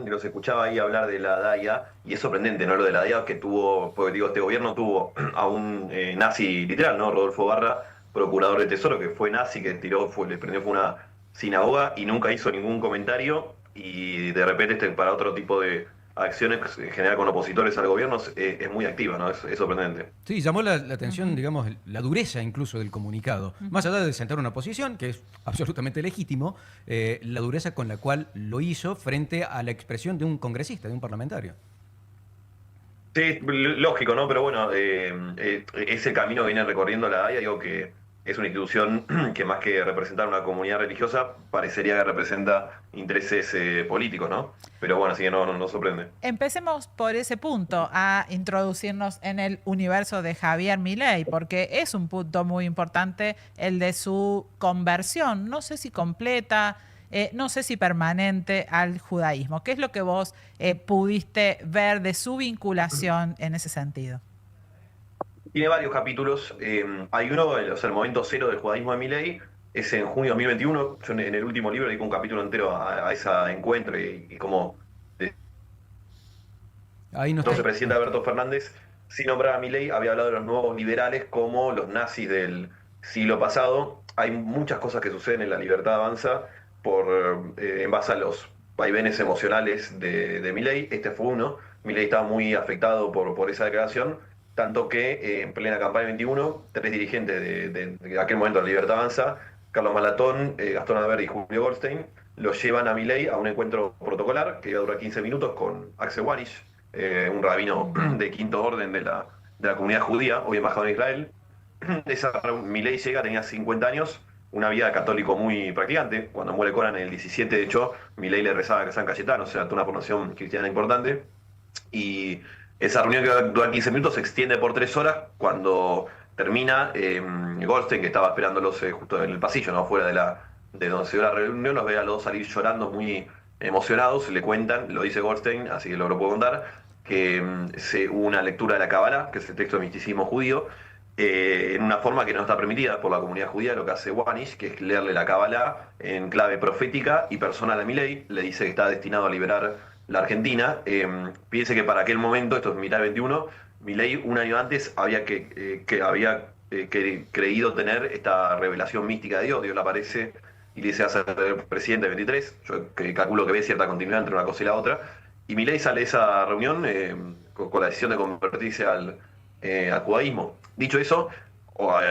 los escuchaba ahí hablar de la DAIA, y es sorprendente, ¿no? Lo de la DAIA que tuvo, porque digo, este gobierno tuvo a un nazi literal, ¿no? Rodolfo Barra, procurador de Tesoro, que fue nazi, que tiró, le prendió fue una sinagoga y nunca hizo ningún comentario, y de repente para otro tipo de acciones en general con opositores al gobierno es muy activa, ¿no? Es sorprendente. Sí, llamó la atención, Ujú, digamos, la dureza incluso del comunicado. Más ujú. allá de sentar una posición, que es absolutamente legítimo, la dureza con la cual lo hizo frente a la expresión de un congresista, de un parlamentario. Sí, lógico, ¿no? Pero bueno, es el camino que viene recorriendo la DAIA, digo que es una institución que más que representar una comunidad religiosa, parecería que representa intereses políticos, ¿no? Pero bueno, así que no sorprende. Empecemos por ese punto, a introducirnos en el universo de Javier Milei, porque es un punto muy importante el de su conversión, no sé si completa, no sé si permanente al judaísmo. ¿Qué es lo que vos pudiste ver de su vinculación en ese sentido? Tiene varios capítulos. Hay uno, o sea, el momento cero del judaísmo de Milei, es en junio de 2021. Yo en el último libro dedico un capítulo entero a ese encuentro y cómo Ahí no está. entonces, el presidente Alberto Fernández, sin nombrar a Milei, había hablado de los nuevos liberales como los nazis del siglo pasado. Hay muchas cosas que suceden en La Libertad Avanza en base a los vaivenes emocionales de Milei. Este fue uno. Milei estaba muy afectado por esa declaración, tanto que en plena campaña 21, tres dirigentes de aquel momento de La Libertad Avanza, Carlos Malatón, Gastón Aver y Julio Goldstein, lo llevan a Milei a un encuentro protocolar que iba a durar 15 minutos con Axel Wanish, un rabino Ujú. de quinto orden de la comunidad judía, hoy embajador en Israel. Milei llega, tenía 50 años, una vida católico muy practicante. Cuando muere Coran en el 17, de hecho, Milei le rezaba a San Cayetano, o sea, tuvo una formación cristiana importante. Y esa reunión que va a durar 15 minutos se extiende por 3 horas. Cuando termina, Goldstein, que estaba esperándolos justo en el pasillo, ¿no? Fuera de donde se dio la reunión, los ve a los dos salir llorando muy emocionados. Le cuentan, lo dice Goldstein, así que lo puedo contar, que hubo una lectura de la Cábala, que es el texto de misticismo judío, en una forma que no está permitida por la comunidad judía. Lo que hace Wanish, que es leerle la Cábala en clave profética y personal a Milei, le dice que está destinado a liberar la Argentina. Piense que para aquel momento, esto es mitad del 21, Milei un año antes había creído tener esta revelación mística de Dios. Dios le aparece y le dice a ser presidente del 23. Yo calculo que ve cierta continuidad entre una cosa y la otra. Y Milei sale de esa reunión con la decisión de convertirse al judaísmo. Dicho eso,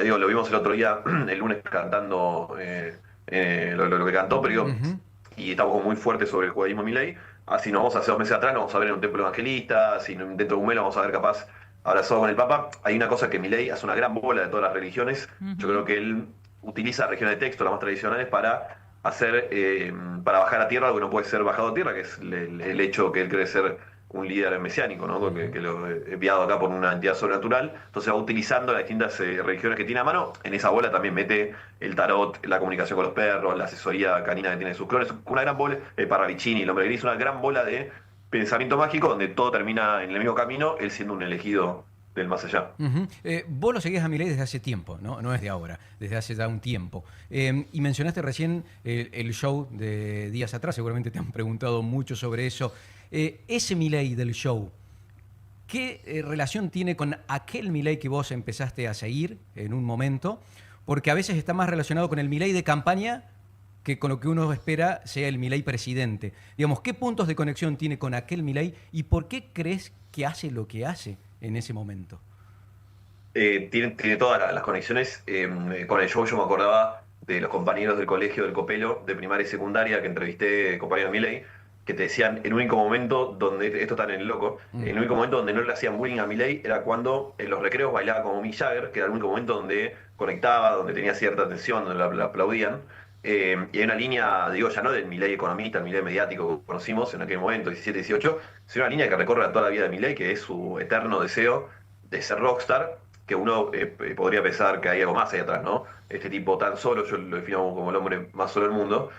digo, lo vimos el otro día, el lunes cantando lo que cantó, pero digo, Ujú. y estamos como muy fuertes sobre el judaísmo de Milei. Así nos vamos hace 2 meses atrás, nos vamos a ver en un templo evangelista, si dentro de un mes lo vamos a ver capaz abrazado con el Papa. Hay una cosa que Milei hace una gran bola de todas las religiones. Yo creo Ujú. que él utiliza regiones de texto, las más tradicionales, para bajar a tierra algo que no puede ser bajado a tierra, que es el hecho que él cree ser un líder mesiánico, ¿no? Que lo he enviado acá por una entidad sobrenatural. Entonces va utilizando las distintas religiones que tiene a mano. En esa bola también mete el tarot, la comunicación con los perros, la asesoría canina que tiene sus clones. Una gran bola, Parravicini, el hombre gris, una gran bola de pensamiento mágico donde todo termina en el mismo camino, él siendo un elegido del más allá. Ujú. Vos lo seguís a Milei desde hace tiempo, ¿no? No es de ahora, desde hace ya un tiempo. Y mencionaste recién el show de días atrás, seguramente te han preguntado mucho sobre eso. Ese Milei del show, ¿qué relación tiene con aquel Milei que vos empezaste a seguir en un momento? Porque a veces está más relacionado con el Milei de campaña que con lo que uno espera sea el Milei presidente. Digamos, ¿qué puntos de conexión tiene con aquel Milei y por qué crees que hace lo que hace en ese momento? Tiene todas las conexiones. Con el show yo me acordaba de los compañeros del colegio del Copelo, de primaria y secundaria, que entrevisté, compañeros de Milei, que te decían, el único momento donde, esto está en el loco, el único momento donde no le hacían bullying a Milei era cuando en los recreos bailaba como Mick Jagger, que era el único momento donde conectaba, donde tenía cierta atención, donde la aplaudían. Y hay una línea, digo, ya no del Milei economista, el Milei mediático que conocimos en aquel momento, 17, 18, sino una línea que recorre toda la vida de Milei, que es su eterno deseo de ser rockstar, que uno podría pensar que hay algo más ahí atrás, ¿no? Este tipo tan solo, yo lo defino como el hombre más solo del mundo,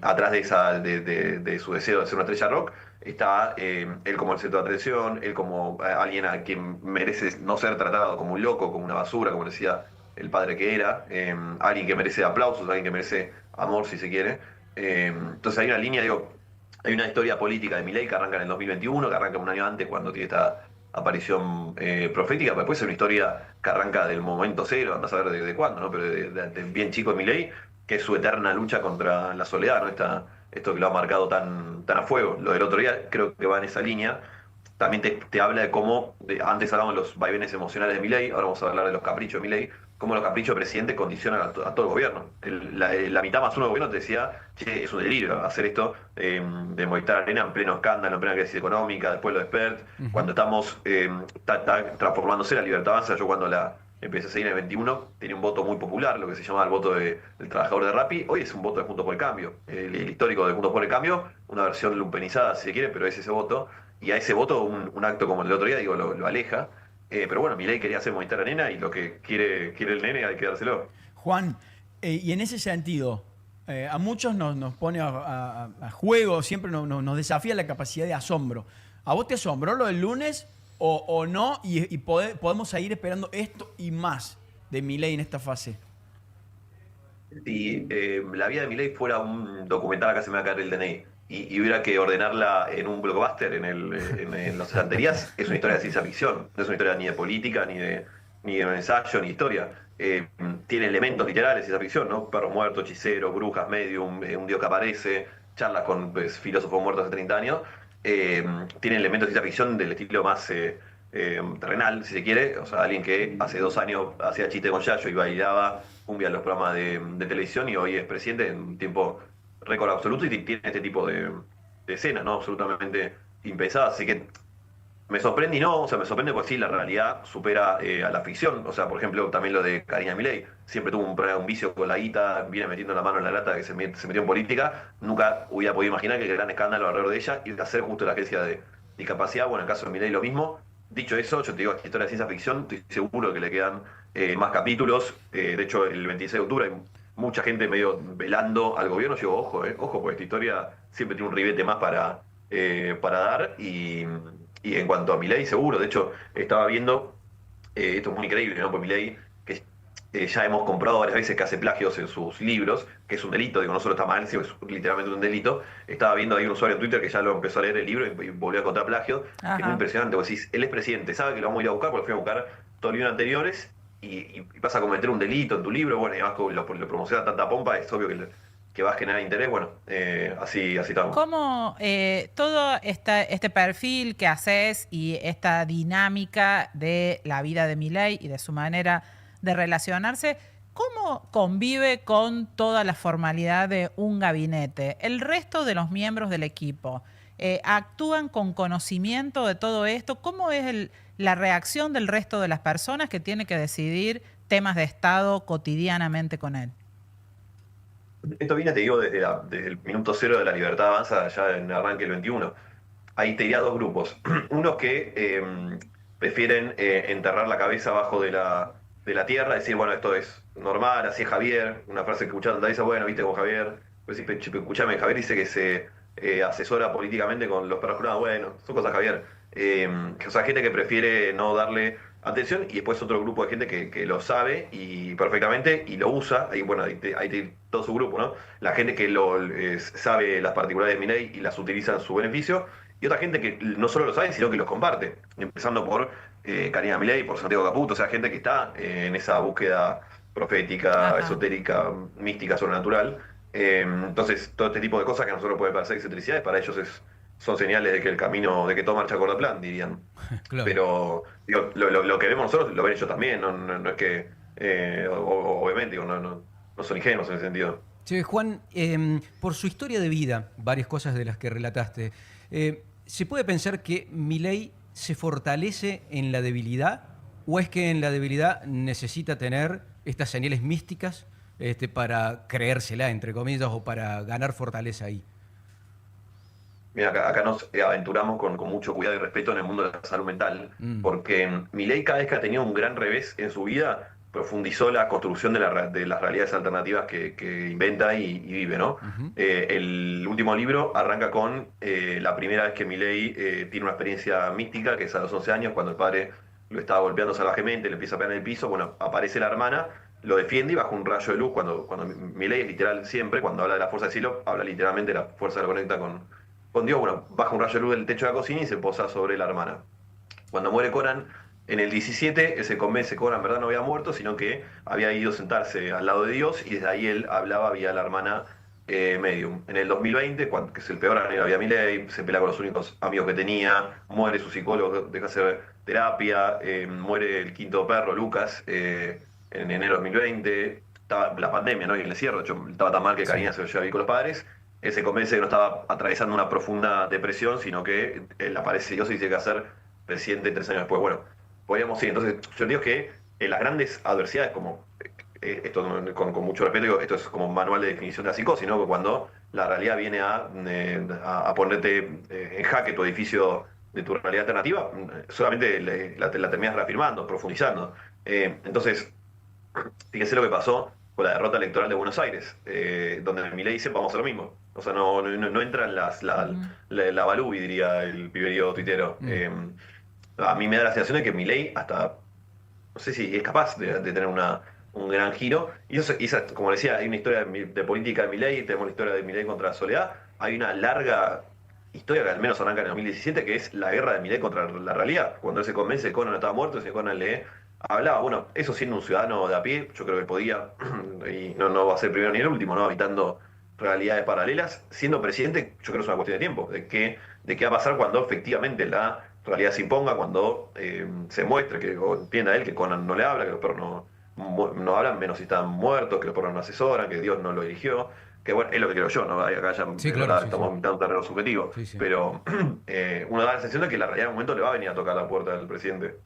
atrás de su deseo de ser una estrella rock, está él como el centro de atención, él como alguien a quien merece no ser tratado como un loco, como una basura, como decía el padre que era, alguien que merece aplausos, alguien que merece amor, si se quiere. Entonces hay una línea, digo, hay una historia política de Milei que arranca en el 2021, que arranca un año antes cuando tiene esta aparición profética, pero después es una historia que arranca del momento cero, andás a ver de cuándo, ¿no? Pero de bien chico de Milei, que es su eterna lucha contra la soledad, ¿no? Esto que lo ha marcado tan a fuego. Lo del otro día creo que va en esa línea. También te habla de cómo, antes hablamos de los vaivenes emocionales de Milei, ahora vamos a hablar de los caprichos de Milei, cómo los caprichos del presidente condicionan a todo el gobierno. La mitad más uno del gobierno te decía, che, es un delirio hacer esto de Movistar Arena en pleno escándalo, en plena crisis económica, después lo de Spert, cuando estamos está transformándose la Libertad Avanza. Yo cuando la empecé a seguir en el 21 tenía un voto muy popular, lo que se llamaba el voto del trabajador de Rappi, hoy es un voto de Juntos por el Cambio, el histórico de Juntos por el Cambio, una versión lumpenizada si se quiere, pero es ese voto, y a ese voto un acto como el del otro día, digo, lo aleja. Pero bueno, Milei quería hacer Movistar Arena y lo que quiere el nene hay que dárselo. Juan, y en ese sentido, a muchos nos pone a juego, siempre nos desafía la capacidad de asombro. ¿A vos te asombró lo del lunes o no? Y podemos seguir esperando esto y más de Milei en esta fase. Si la vida de Milei fuera un documental, acá se me va a caer el DNI, y hubiera que ordenarla en un blockbuster, en las estanterías, es una historia de ciencia ficción. No es una historia ni de política, ni de ensayo, ni de historia. Tiene elementos literales de ciencia ficción, ¿no? Perros muertos, hechiceros, brujas, medium, un dios que aparece, charlas con filósofos muertos hace 30 años. Tiene elementos de ciencia ficción del estilo más terrenal, si se quiere. O sea, alguien que hace 2 años hacía chiste con Yayo y bailaba cumbia en los programas de televisión y hoy es presidente en un tiempo récord absoluto y tiene este tipo de escenas, ¿no? Absolutamente impensadas. Así que me sorprende y no, o sea, me sorprende porque sí, la realidad supera a la ficción. O sea, por ejemplo, también lo de Karina Milei. Siempre tuvo un vicio con la guita, viene metiendo la mano en la lata que se metió en política. Nunca hubiera podido imaginar que el gran escándalo alrededor de ella iba a ser justo la agencia de discapacidad. Bueno, en el caso de Milei lo mismo. Dicho eso, yo te digo, historia de ciencia ficción, estoy seguro que le quedan más capítulos. De hecho, el 26 de octubre hay mucha gente medio velando al gobierno. Yo digo, ojo, porque esta historia siempre tiene un ribete más para dar. Y en cuanto a Milei, seguro. De hecho, estaba viendo, esto es muy increíble, ¿no? Pues Milei, que ya hemos comprado varias veces que hace plagios en sus libros, que es un delito, digo, no solo está mal, sino es literalmente un delito. Estaba viendo ahí un usuario en Twitter que ya lo empezó a leer el libro y volvió a encontrar plagio. Ajá. Es muy impresionante, porque decís, él es presidente, sabe que lo vamos a ir a buscar, porque lo fuimos a buscar todos los libros anteriores, y vas a cometer un delito en tu libro, bueno, y además lo promociona tanta pompa, es obvio que va a generar interés. Bueno, así estamos. ¿Cómo todo este perfil que haces y esta dinámica de la vida de Milei y de su manera de relacionarse, cómo convive con toda la formalidad de un gabinete? ¿El resto de los miembros del equipo actúan con conocimiento de todo esto? ¿Cómo es la reacción del resto de las personas que tienen que decidir temas de Estado cotidianamente con él? Esto viene, te digo, desde el minuto cero de la Libertad Avanza, ya en arranque el 21. Ahí te diría dos grupos. Unos que prefieren enterrar la cabeza abajo de la tierra, decir, bueno, esto es normal, así es Javier, una frase que escuchás tanta dice, bueno, viste con Javier, pues escuchame, Javier dice que se asesora políticamente con los perros cruzados, bueno, son cosas Javier. O sea, gente que prefiere no darle atención, y después otro grupo de gente que lo sabe y perfectamente y lo usa. Ahí, bueno, hay todo su grupo, ¿no? La gente que sabe las particularidades de Milei y las utiliza en su beneficio, y otra gente que no solo lo sabe, sino que los comparte, empezando por Karina Milei, por Santiago Caputo, o sea, gente que está en esa búsqueda profética, Ajá. esotérica, mística, sobrenatural. Entonces, todo este tipo de cosas que a nosotros puede parecer excentricidades, para ellos son señales de que el camino, de que todo marcha acorde a plan, dirían. Claro. Pero digo, lo que vemos nosotros lo ven ellos también, no es que, obviamente, digo, no son ingenuos en ese sentido. Che, Juan, por su historia de vida, varias cosas de las que relataste, ¿se puede pensar que Milei se fortalece en la debilidad o es que en la debilidad necesita tener estas señales místicas para creérsela, entre comillas, o para ganar fortaleza ahí? Mira, acá nos aventuramos con mucho cuidado y respeto en el mundo de la salud mental, porque Milei, cada vez que ha tenido un gran revés en su vida, profundizó la construcción de las realidades alternativas que inventa y vive, ¿no? Ujú. El último libro arranca con la primera vez que Milei tiene una experiencia mística, que es a los 11 años, cuando el padre lo estaba golpeando salvajemente, le empieza a pegar en el piso. Bueno, aparece la hermana, lo defiende y bajo un rayo de luz. Cuando Milei es literal siempre, cuando habla de la fuerza del cielo, habla literalmente de la fuerza que lo conecta con Dios, bueno, baja un rayo de luz del techo de la cocina y se posa sobre la hermana. Cuando muere Conan, en el 17, él se convence que Conan en verdad no había muerto, sino que había ido a sentarse al lado de Dios y desde ahí él hablaba vía la hermana medium. En el 2020, que es el peor año de la vida de Milei, se pelea con los únicos amigos que tenía, muere su psicólogo, deja de hacer terapia, muere el quinto perro, Lucas, en enero de 2020. Estaba la pandemia, ¿no? Y el encierro, de hecho, estaba tan mal que Sí. Karina se lo lleva a vivir con los padres. Él se convence que no estaba atravesando una profunda depresión, sino que él aparece Dios y dice que va a ser presidente 3 años después. Bueno, podríamos ir. Entonces, yo digo que en las grandes adversidades, como esto con mucho respeto, digo, esto es como un manual de definición de la psicosis, ¿no? Que cuando la realidad viene a ponerte en jaque tu edificio de tu realidad alternativa, solamente la terminas reafirmando, profundizando. Entonces, fíjense lo que pasó con la derrota electoral de Buenos Aires, donde Milei dice vamos a hacer lo mismo. O sea, no entran la Balúbi, diría el piberío tuitero. A mí me da la sensación de que Milei hasta, no sé si es capaz de tener un gran giro. Y eso, como decía, hay una historia de política de Milei, tenemos la historia de Milei contra la soledad, hay una larga historia que al menos arranca en el 2017, que es la guerra de Milei contra la realidad. Cuando él se convence que Conan no estaba muerto, ese Conan le hablaba. Bueno, eso siendo un ciudadano de a pie, yo creo que podía, y no va a ser el primero ni el último, ¿no? Habitando realidades paralelas, siendo presidente, yo creo que es una cuestión de tiempo, de qué va a pasar cuando efectivamente la realidad se imponga, cuando se muestre, o entienda él que Conan no le habla, que los perros no hablan, menos si están muertos, que los perros no asesoran, que Dios no lo eligió, que bueno, es lo que creo yo, ¿no? Acá ya Sí, de claro, verdad sí, estamos sí. mitad un terreno subjetivo, Sí, sí. pero uno da la sensación de que la realidad en un momento le va a venir a tocar la puerta del presidente.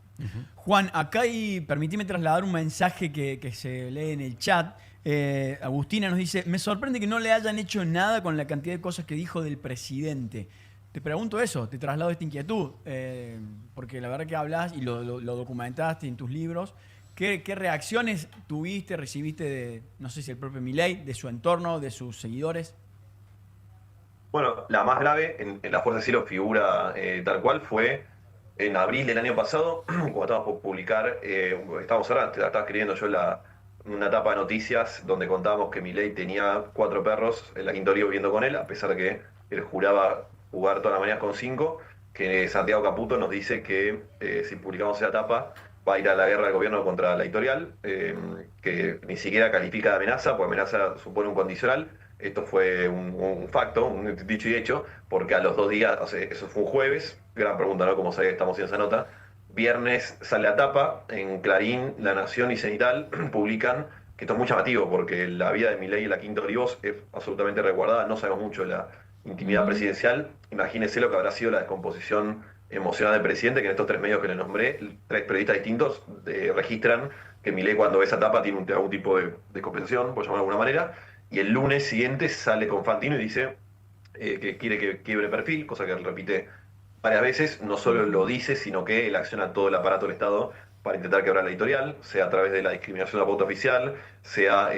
Juan, acá permitime trasladar un mensaje que se lee en el chat. Agustina nos dice, me sorprende que no le hayan hecho nada con la cantidad de cosas que dijo del presidente. Te pregunto eso, te traslado esta inquietud, porque la verdad que hablas y lo documentaste en tus libros. ¿Qué reacciones tuviste, recibiste de, no sé si el propio Milei, de su entorno, de sus seguidores? Bueno, la más grave en la Fuerza de Cielo figura tal cual fue en abril del año pasado, cuando estábamos por publicar, estábamos ahora, te la estaba escribiendo yo una etapa de noticias donde contábamos que Milei tenía 4 perros en la Quinta Olivo viviendo con él, a pesar de que él juraba jugar todas las mañanas con 5, que Santiago Caputo nos dice que si publicamos esa etapa va a ir a la guerra del gobierno contra la editorial, que ni siquiera califica de amenaza, porque amenaza supone un condicional. Esto fue un facto, un dicho y hecho, porque a los 2 días, o sea, eso fue un jueves, gran pregunta, ¿no? Como sabía que estamos en esa nota. Viernes sale la tapa, en Clarín, La Nación y Cenital publican, que esto es muy llamativo, porque la vida de Milei y la Quinta Olivos es absolutamente resguardada, no sabemos mucho de la intimidad presidencial. Imagínense lo que habrá sido la descomposición emocional del presidente, que en estos 3 medios que le nombré, 3 periodistas distintos registran que Milei cuando ve esa tapa tiene algún tipo de descompensación, por llamarlo de alguna manera, y el lunes siguiente sale con Fantino y dice que quiere que quiebre perfil, cosa que él repite varias veces. No solo lo dice, sino que él acciona todo el aparato del Estado para intentar quebrar la editorial, sea a través de la discriminación de la pauta oficial, sea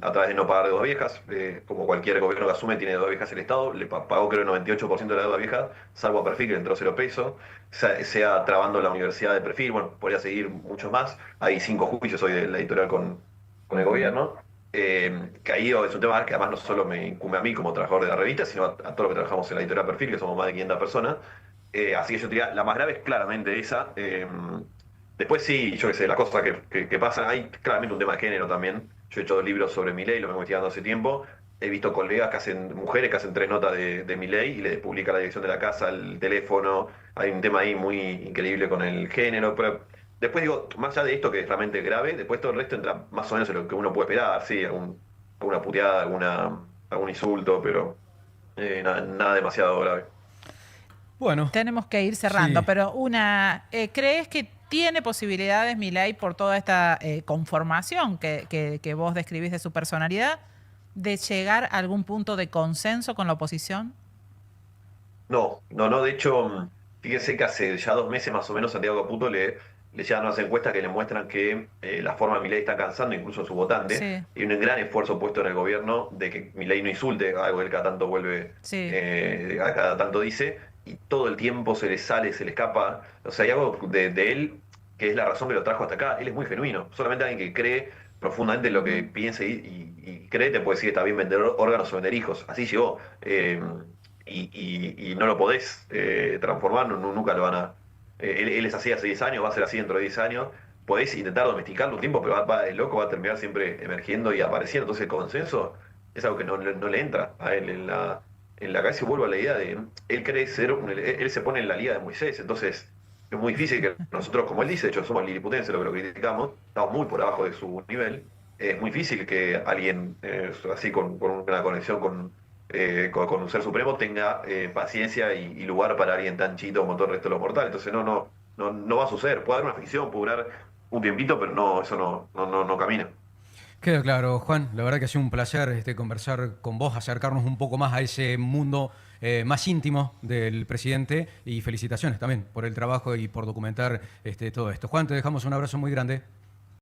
a través de no pagar deudas viejas. Como cualquier gobierno que asume, tiene deudas viejas el Estado, le pagó creo el 98% de la deuda vieja, salvo a Perfil, que le entró 0 pesos, sea trabando la universidad de Perfil, bueno, podría seguir muchos más. Hay 5 juicios hoy de la editorial con el gobierno. Que ahí es un tema que además no solo me incumbe a mí como trabajador de la revista, sino a todos los que trabajamos en la editorial Perfil, que somos más de 500 personas. Así que yo diría, la más grave es claramente esa. Después sí, yo qué sé, las cosas que pasan, hay claramente un tema de género también. Yo he hecho 2 libros sobre Milei, lo vengo investigando hace tiempo. He visto colegas mujeres que hacen 3 notas de Milei y le publica la dirección de la casa, el teléfono. Hay un tema ahí muy increíble con el género. Pero después digo, más allá de esto que es realmente grave, después todo el resto entra más o menos en lo que uno puede esperar, sí, alguna puteada, algún insulto, pero nada demasiado grave. Bueno, Tenemos que ir cerrando, sí. pero ¿crees que tiene posibilidades Milei por toda esta conformación que vos describís de su personalidad de llegar a algún punto de consenso con la oposición? No, de hecho, fíjense que hace ya 2 meses más o menos Santiago Caputo le llegan unas encuestas que le muestran que la forma de Milei está cansando incluso a su votante, Sí. y un gran esfuerzo puesto en el gobierno de que Milei no insulte, algo que él cada tanto vuelve, Sí. cada tanto dice, y todo el tiempo se le sale, se le escapa. O sea, hay algo de él que es la razón que lo trajo hasta acá. Él es muy genuino, solamente alguien que cree profundamente en lo que piensa y cree, te puede decir que está bien vender órganos o vender hijos. Así llegó. y no lo podés transformar, nunca lo van a... él es así hace 10 años, va a ser así dentro de 10 años. Podés intentar domesticarlo un tiempo, pero el loco va a terminar siempre emergiendo y apareciendo. Entonces el consenso es algo que no le entra a él en la cabeza. Y vuelvo a la idea de, él cree ser, él se pone en la liga de Moisés, entonces es muy difícil que nosotros, como él dice, de hecho somos liliputenses, lo que lo criticamos, estamos muy por abajo de su nivel. Es muy difícil que alguien así con una conexión con un ser supremo tenga paciencia y lugar para alguien tan chito como todo el resto de los mortales. Entonces no va a suceder. Puede haber una ficción, puede durar un tiempito, pero no, eso no camina. Queda claro, Juan. La verdad que ha sido un placer conversar con vos, acercarnos un poco más a ese mundo más íntimo del presidente y felicitaciones también por el trabajo y por documentar todo esto. Juan, te dejamos un abrazo muy grande.